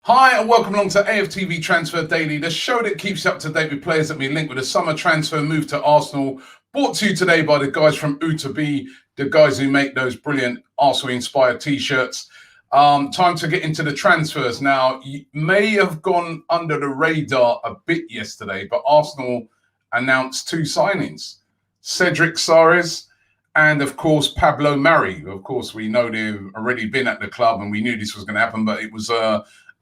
Hi and welcome along to AFTV Transfer Daily, the show that keeps you up to date with players that we link with a summer transfer move to Arsenal. Brought to you today by the guys from U2B, the guys who make those brilliant Arsenal-inspired T-shirts. Time to get into the transfers now. You may have gone under the radar a bit yesterday, but Arsenal announced two signings. Cedric Soares and, of course, Pablo Mari. Of course, we know they've already been at the club and we knew this was going to happen, but it was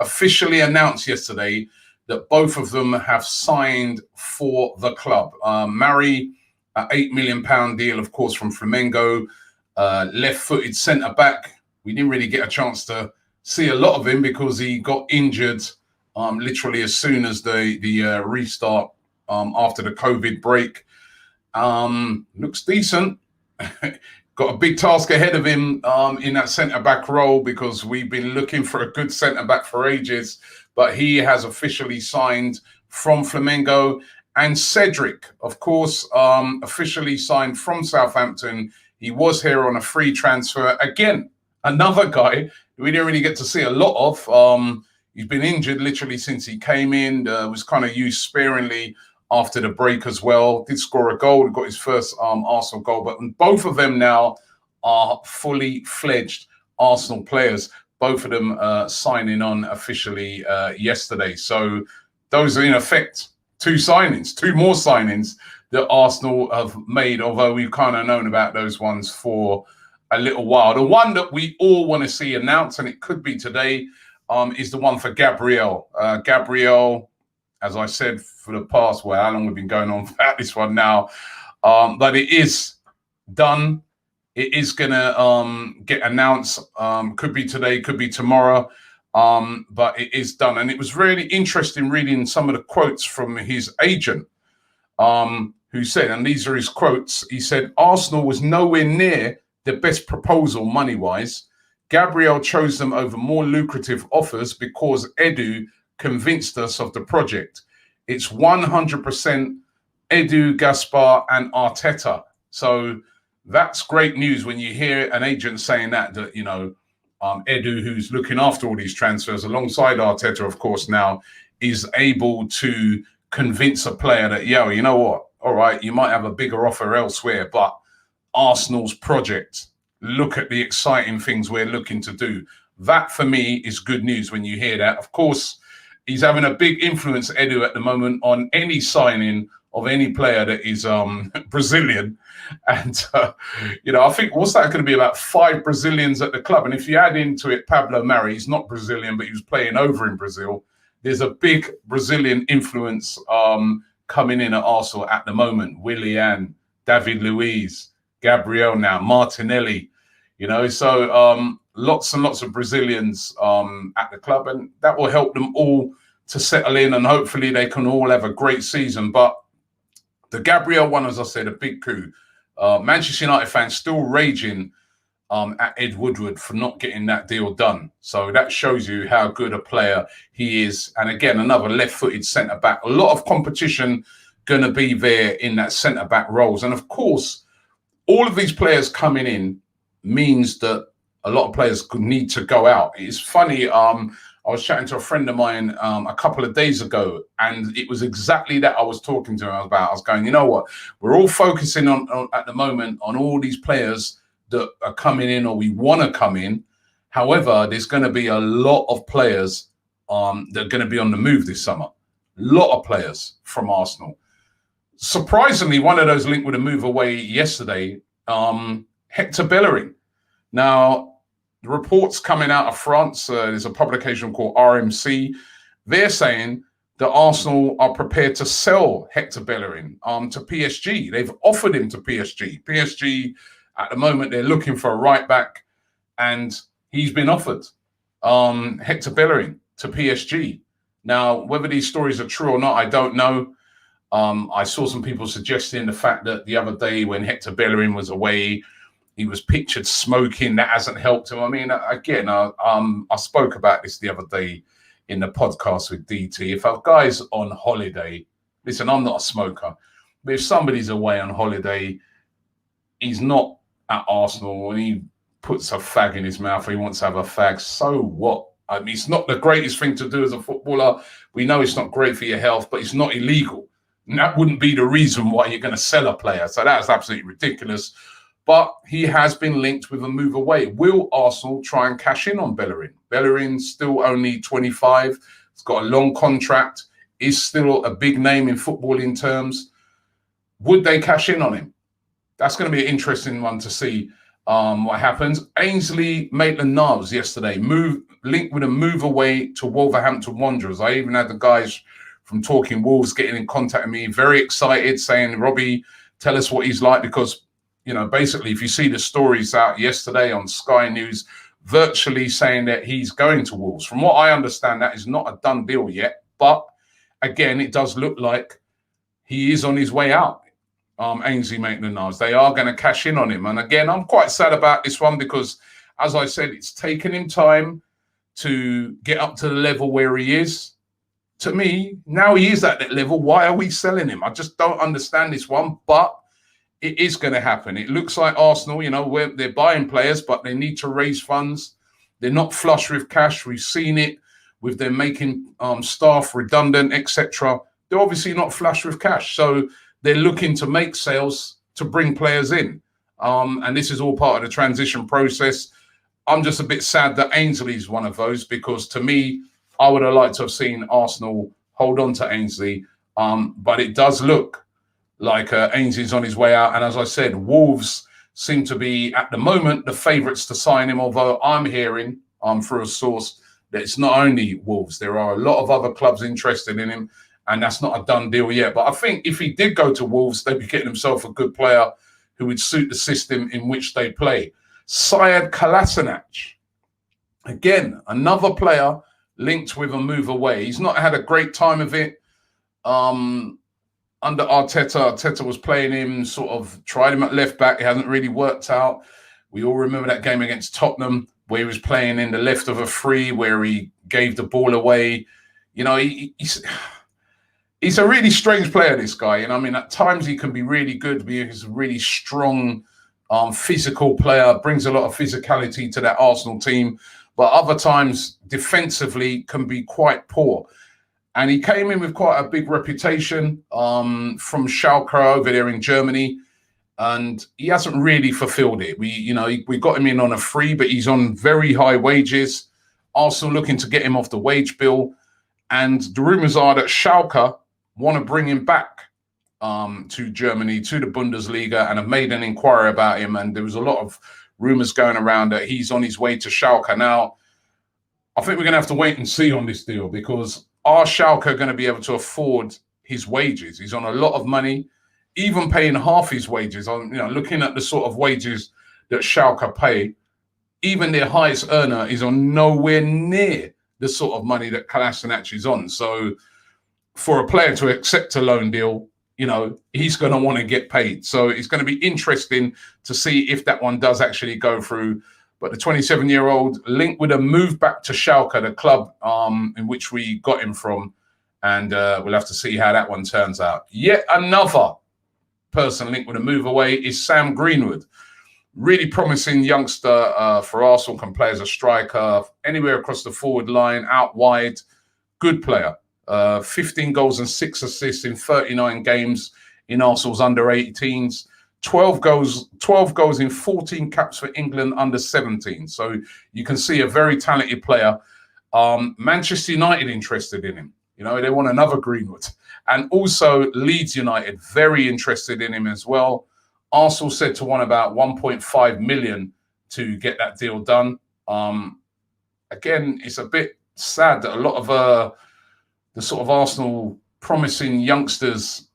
officially announced yesterday that both of them have signed for the club. Mari, an £8 million deal, of course, from Flamengo, left-footed centre-back. We didn't really get a chance to see a lot of him because he got injured literally as soon as the restart after the COVID break. Looks decent. Got a big task ahead of him in that centre-back role because we've been looking for a good centre-back for ages, but he has officially signed from Flamengo. And Cedric, of course, officially signed from Southampton. He was here on a free transfer. Again, another guy we didn't really get to see a lot of. He's been injured literally since he came in, was kind of used sparingly after the break as well. Did score a goal, got his first Arsenal goal, but both of them now are fully fledged Arsenal players. Both of them signing on officially yesterday. So those are in effect two more signings that Arsenal have made, although we've kind of known about those ones for a little while. The one that we all want to see announced, and it could be today, is the one for Gabriel. Gabriel, as I said, for the past, well, how long we've been going on about this one now, but it is done. It is going to get announced. Could be today, could be tomorrow, but it is done. And it was really interesting reading some of the quotes from his agent, who said, and these are his quotes, he said, Arsenal was nowhere near the best proposal money-wise. Gabriel chose them over more lucrative offers because Edu convinced us of the project. It's 100% Edu, Gaspar, and Arteta. So that's great news when you hear an agent saying that, you know, Edu, who's looking after all these transfers alongside Arteta, of course, now is able to convince a player that, yo, you know what? All right, you might have a bigger offer elsewhere, but Arsenal's project, look at the exciting things we're looking to do. That, for me, is good news when you hear that. Of course, he's having a big influence, Edu, at the moment on any signing of any player that is Brazilian. And, you know, I think, what's that going to be, about 5 Brazilians at the club? And if you add into it Pablo Mari, he's not Brazilian, but he was playing over in Brazil. There's a big Brazilian influence coming in at Arsenal at the moment. Willian, David Luiz, Gabriel now, Martinelli, you know, so lots and lots of Brazilians at the club, and that will help them all to settle in, and hopefully they can all have a great season. But the Gabriel one, as I said, a big coup. Manchester United fans still raging at Ed Woodward for not getting that deal done. So that shows you how good a player he is. And again, another left-footed centre-back. A lot of competition going to be there in that centre-back roles. And of course, all of these players coming in means that a lot of players need to go out. It's funny, I was chatting to a friend of mine a couple of days ago, and it was exactly that I was talking to him about. I was going, you know what? We're all focusing on at the moment on all these players that are coming in or we want to come in. However, there's going to be a lot of players that are going to be on the move this summer. A lot of players from Arsenal. Surprisingly, one of those linked with a move away yesterday, Hector Bellerin. Now, the reports coming out of France, there's a publication called RMC. They're saying that Arsenal are prepared to sell Hector Bellerin to PSG. They've offered him to PSG. PSG, at the moment, they're looking for a right back, and he's been offered Hector Bellerin to PSG. Now, whether these stories are true or not, I don't know. I saw some people suggesting the fact that the other day when Hector Bellerin was away, he was pictured smoking. That hasn't helped him. I mean, again, I spoke about this the other day in the podcast with DT. If a guy's on holiday, listen, I'm not a smoker, but if somebody's away on holiday, he's not at Arsenal and he puts a fag in his mouth or he wants to have a fag, so what? I mean, it's not the greatest thing to do as a footballer. We know it's not great for your health, but it's not illegal. And that wouldn't be the reason why you're going to sell a player. So that's absolutely ridiculous. But he has been linked with a move away. Will Arsenal try and cash in on Bellerin? Bellerin's still only 25. He's got a long contract. Is still a big name in footballing terms. Would they cash in on him? That's going to be an interesting one to see what happens. Ainsley Maitland-Niles yesterday linked with a move away to Wolverhampton Wanderers. I even had the guys from Talking Wolves getting in contact with me, very excited, saying, Robbie, tell us what he's like, because basically, if you see the stories out yesterday on Sky News, virtually saying that he's going to Wolves. From what I understand, that is not a done deal yet. But again, it does look like he is on his way out. Ainsley Maitland-Niles. They are going to cash in on him. And again, I'm quite sad about this one because, as I said, it's taken him time to get up to the level where he is. To me, now he is at that level. Why are we selling him? I just don't understand this one. But it is going to happen. It looks like Arsenal, where they're buying players, but they need to raise funds. They're not flush with cash. We've seen it with them making staff redundant, etc. They're obviously not flush with cash. So they're looking to make sales to bring players in. And this is all part of the transition process. I'm just a bit sad that Ainsley's one of those, because to me, I would have liked to have seen Arsenal hold on to Ainsley. But it does look like Ainsley's on his way out. And as I said, Wolves seem to be, at the moment, the favourites to sign him, although I'm hearing through a source that it's not only Wolves. There are a lot of other clubs interested in him, and that's not a done deal yet. But I think if he did go to Wolves, they'd be getting himself a good player who would suit the system in which they play. Our Kolasinac, again, another player linked with a move away. He's not had a great time of it. Under Arteta was playing him, sort of tried him at left back. It hasn't really worked out. We all remember that game against Tottenham where he was playing in the left of a free, where he gave the ball away. He's a really strange player, this guy. And I mean, at times he can be really good. He's a really strong, physical player, brings a lot of physicality to that Arsenal team. But other times, defensively, can be quite poor. And he came in with quite a big reputation from Schalke over there in Germany. And he hasn't really fulfilled it. We got him in on a free, but he's on very high wages. Arsenal looking to get him off the wage bill. And the rumours are that Schalke want to bring him back to Germany, to the Bundesliga, and have made an inquiry about him. And there was a lot of rumours going around that he's on his way to Schalke. Now, I think we're going to have to wait and see on this deal, because are Schalke going to be able to afford his wages? He's on a lot of money, even paying half his wages. Looking at the sort of wages that Schalke pay, even their highest earner is on nowhere near the sort of money that Kolasinac is on. So for a player to accept a loan deal, he's going to want to get paid. So it's going to be interesting to see if that one does actually go through. But the 27-year-old linked with a move back to Schalke, the club in which we got him from. And we'll have to see how that one turns out. Yet another person linked with a move away is Sam Greenwood. Really promising youngster for Arsenal, can play as a striker, anywhere across the forward line, out wide. Good player. 15 goals and 6 assists in 39 games in Arsenal's under-18s. 12 goals in 14 caps for England under-17. So you can see a very talented player. Manchester United interested in him. They want another Greenwood. And also Leeds United, very interested in him as well. Arsenal said to want about 1.5 million to get that deal done. Again, it's a bit sad that a lot of the sort of Arsenal promising youngsters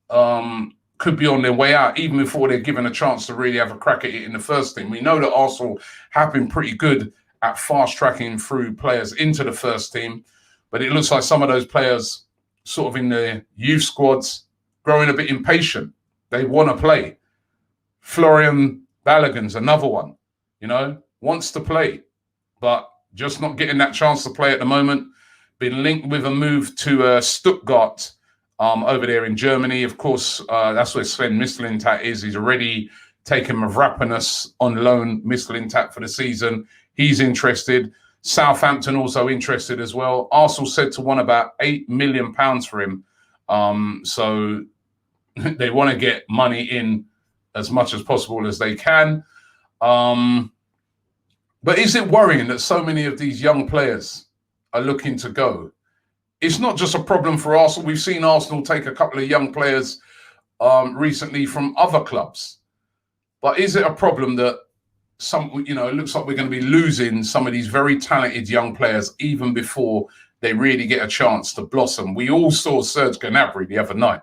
could be on their way out, even before they're given a chance to really have a crack at it in the first team. We know that Arsenal have been pretty good at fast-tracking through players into the first team, but it looks like some of those players sort of in the youth squads growing a bit impatient. They want to play. Florian Balogun's another one, wants to play, but just not getting that chance to play at the moment. Been linked with a move to Stuttgart over there in Germany. Of course, that's where Sven Mislintat is. He's already taken Mavropanos on loan, Mislintat, for the season. He's interested. Southampton also interested as well. Arsenal said to want about £8 million for him. So they want to get money in as much as possible as they can. But is it worrying that so many of these young players are looking to go? It's not just a problem for Arsenal. We've seen Arsenal take a couple of young players recently from other clubs. But is it a problem that it looks like we're going to be losing some of these very talented young players even before they really get a chance to blossom? We all saw Serge Gnabry the other night,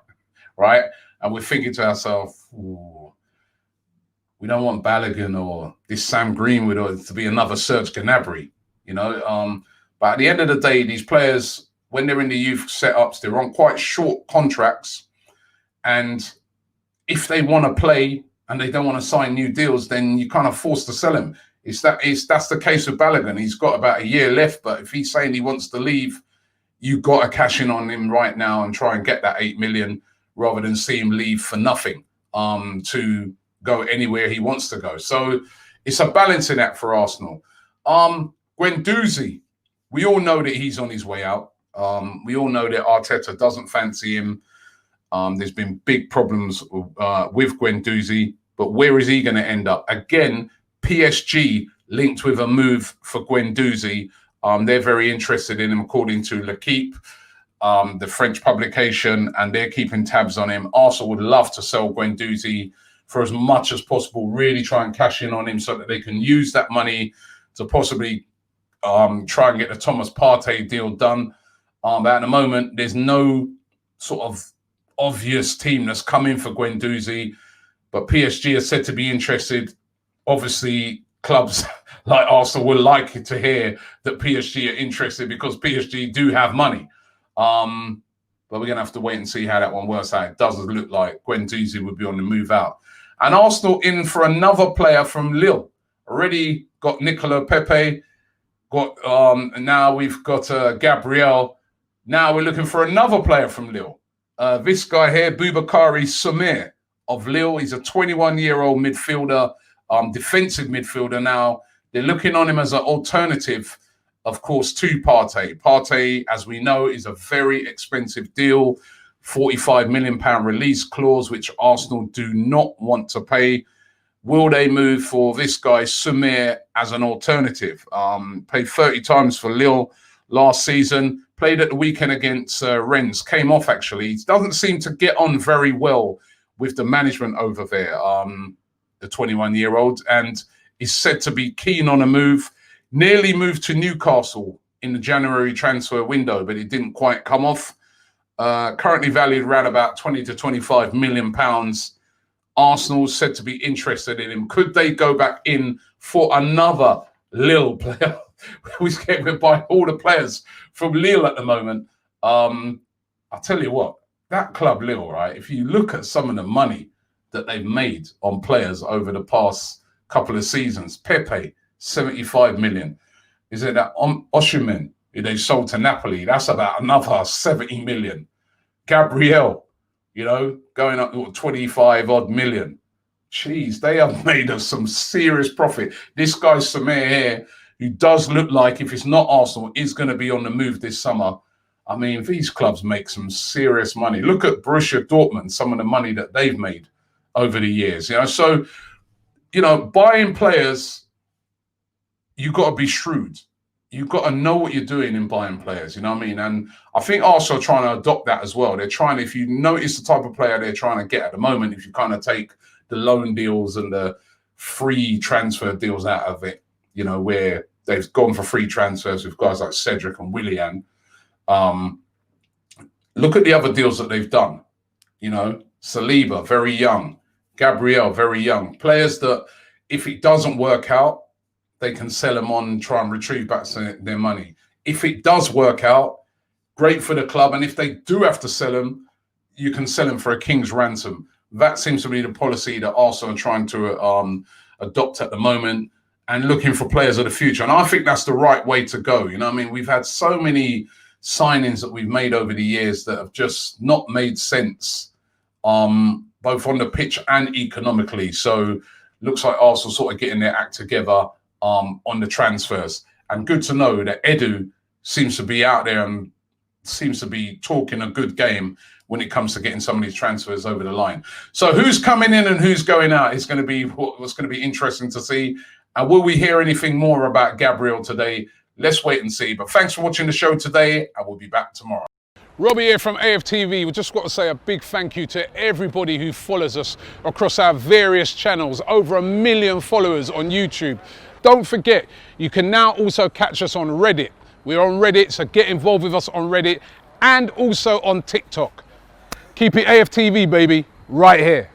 right? And we're thinking to ourselves, we don't want Balogun or this Sam Greenwood or to be another Serge Gnabry, But at the end of the day, these players, when they're in the youth setups, they're on quite short contracts. And if they want to play and they don't want to sign new deals, then you're kind of forced to sell him. That's the case with Balogun. He's got about a year left, but if he's saying he wants to leave, you've got to cash in on him right now and try and get that 8 million rather than see him leave for nothing to go anywhere he wants to go. So it's a balancing act for Arsenal. Guendouzi, we all know that he's on his way out. We all know that Arteta doesn't fancy him. There's been big problems with Guendouzi, but where is he going to end up? Again, PSG linked with a move for Guendouzi. They're very interested in him, according to L'Equipe, the French publication, and they're keeping tabs on him. Arsenal would love to sell Guendouzi for as much as possible, really try and cash in on him so that they can use that money to possibly try and get the Thomas Partey deal done. But at the moment, there's no sort of obvious team that's come in for Guendouzi, but PSG are said to be interested. Obviously, clubs like Arsenal will like to hear that PSG are interested because PSG do have money. But we're going to have to wait and see how that one works out. It does look like Guendouzi would be on the move out. And Arsenal in for another player from Lille. Already got Nicolas Pepe, now we've got Gabriel. Now we're looking for another player from Lille. This guy here, Boubakary Soumare of Lille. He's a 21-year-old midfielder, defensive midfielder now. They're looking on him as an alternative, of course, to Partey. Partey, as we know, is a very expensive deal, £45 million release clause, which Arsenal do not want to pay. Will they move for this guy, Soumare, as an alternative? Played 30 times for Lille last season. Played at the weekend against Rennes. Came off, actually. He doesn't seem to get on very well with the management over there, the 21-year-old, and is said to be keen on a move. Nearly moved to Newcastle in the January transfer window, but it didn't quite come off. Currently valued around about 20 to 25 million pounds. Arsenal said to be interested in him. Could they go back in for another Lille player? We're getting by all the players from Lille at the moment. I'll tell you what, that club Lille, right? If you look at some of the money that they've made on players over the past couple of seasons, Pepe, 75 million. Is it that Osimhen, who they sold to Napoli? That's about another 70 million. Gabriel, going up to 25 odd million. Jeez, they have made us some serious profit. This guy Soumare here, who does look like, if it's not Arsenal, is going to be on the move this summer. I mean, these clubs make some serious money. Look at Borussia Dortmund, some of the money that they've made over the years. So, buying players, you've got to be shrewd. You've got to know what you're doing in buying players, you know what I mean? And I think Arsenal are trying to adopt that as well. They're trying, if you notice the type of player they're trying to get at the moment, if you kind of take the loan deals and the free transfer deals out of it, where they've gone for free transfers with guys like Cedric and Willian. Look at the other deals that they've done. Saliba, very young. Gabriel, very young. Players that, if it doesn't work out, they can sell them on and try and retrieve back their money. If it does work out, great for the club. And if they do have to sell them, you can sell them for a king's ransom. That seems to be the policy that Arsenal are trying to adopt at the moment, and looking for players of the future. And I think that's the right way to go. We've had so many signings that we've made over the years that have just not made sense, both on the pitch and economically. So looks like Arsenal sort of getting their act together on the transfers. And good to know that Edu seems to be out there and seems to be talking a good game when it comes to getting some of these transfers over the line. So who's coming in and who's going out is going to be what's going to be interesting to see. And will we hear anything more about Gabriel today? Let's wait and see. But thanks for watching the show today, and we'll be back tomorrow. Robbie here from AFTV. We've just got to say a big thank you to everybody who follows us across our various channels. Over 1 million followers on YouTube. Don't forget, you can now also catch us on Reddit. We're on Reddit, so get involved with us on Reddit and also on TikTok. Keep it AFTV, baby, right here.